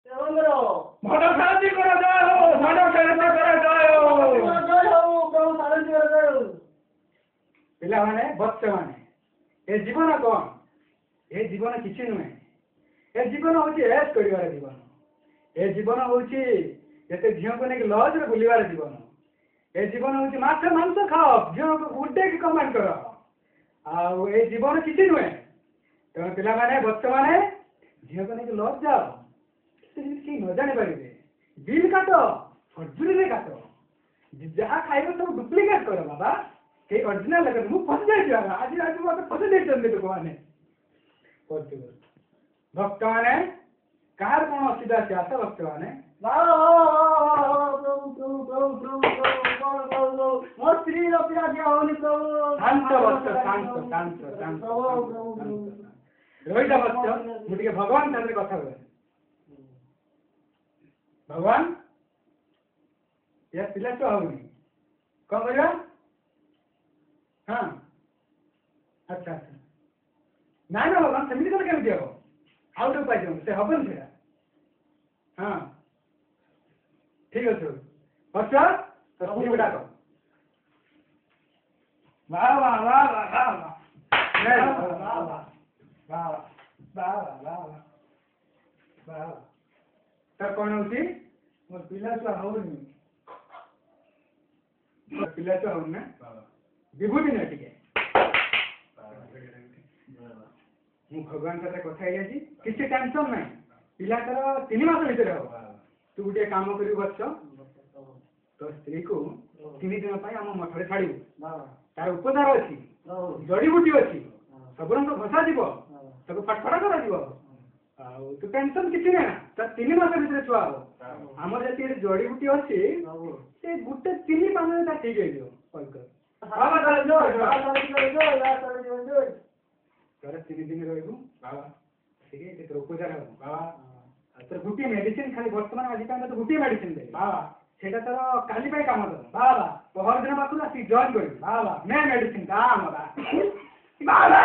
ମଠ ଶାନ୍ତି କର ଜୟ ହୋ ମଠ ଶାନ୍ତି କର ଜୟ ହୋ ପ୍ରଭୁ ଶାନ୍ତି କର ଜୟ ହୋ। ପିଲାମାନେ ବତ୍ସମାନେ ଏ ଜୀବନ କଣ ଏ ଜୀବନ କିଛି ନୁହେଁ ଏ ଜୀବନ ହଉଛି ଏସ୍ କରିବାର ଜୀବନ ଏ ଜୀବନ ହଉଛି ଯେତେ ଝିଅକୁ ନେଇକି ଲଜରେ ବୁଲିବାର ଜୀବନ ଏ ଜୀବନ ହଉଛି ମାଛ ମାଂସ ଖାଅ ଝିଅକୁ ଉଡେଇକି କମାଣ୍ଡ କର ଆଉ ଏ ଜୀବନ କିଛି ନୁହେଁ ତେଣୁ ପିଲାମାନେ ବତ୍ସମାନେ ଝିଅକୁ ନେଇକି ଲଜ୍ ଯାଅ କେହି ନ ଜାଣିପାରିବେ ବିଲ୍ କାଟ ଫର୍ଜୁରୀରେ କାଟ ଯାହା ଖାଇବ ସବୁ ଡୁପ୍ଲିକେଟ୍ କର ବାବା କେହି ଅରିଜିନାଲ ଲାଗେ ମୁଁ ଫସି ଯାଇଛି ବାବା ଆଜି ଆଜି ମତେ ଫସି ଦେଇଛନ୍ତି ଲୋକମାନେ ଭକ୍ତମାନେ କାହାର କଣ ଅସୁବିଧା ଅଛି ଆସ ଭକ୍ତମାନେ ମୋ ସ୍ତ୍ରୀର ପିଲା ଦିଆ ହଉନି ପ୍ରଭୁ ଶାନ୍ତ ଭକ୍ତ ଶାନ୍ତ ଶାନ୍ତ ଶାନ୍ତ ରହିଥା ଭକ୍ତ ମୁଁ ଟିକେ ଭଗବାନ ସାଙ୍ଗରେ କଥା ହୁଏ भगवान या पिला तो होनी कौन बोला हाँ अच्छा अच्छा ना ना भगवान सेमिति कले केमिति हो आउट उपाय जो से हबन सेरा हाँ ठीक है अच्छा तो ठीक बेटा को वाह वाह वाह वाह वाह वाह वाह वाह वाह वाह वाह तर कौन होती मोर पिला छुआ होनी पिला छुआ होनी ना विभूति ना टिके मु भगवान साथे କଥା ହେଇ आजी किसी टेंशन नहीं पिला तर 3 मास भीतर हो तू गुटे काम करी बच्च तो स्त्री को 3 दिन पई हम मठ रे छाड़ी तार उपचार अछि जड़ी बूटी अछि सब रंग घसा दिबो सब फटफटा करा दिबो ଆଉ ତୁ ଟେନସନ କିଛି ନାହିଁ ତା 3 ମାସ ଭିତରେ ଛୁଆ ହବ ଆମର ଯେତିକି ଜଡି ବୁଟି ଅଛି ସେ ଗୋଟେ 3 ମାସରେ ତା ଠିକ ହେଇଯିବ କଲ୍ କର ବାବା ତୋର 3 ଦିନ ରହିବୁ ବାବା ଠିକ ଅଛି ତୋର ଉପଚାର ହବ ବାବା ତୋର ଗୋଟିଏ ମେଡିସିନ ଖାଲି ବର୍ତ୍ତମାନ ଆଜି ପାଇଁ ତ ଗୋଟିଏ ମେଡିସିନ ଦେବି ବାବା ସେଇଟା ତୋର କାଲି ପାଇଁ କାମ ଦବ ବାବା ପହର ଦିନ ପାଖରୁ ଆସିକି ଜଏନ୍ କରିବୁ ବାବା ନେ ମେଡିସିନ କାମ ବାବା बाबा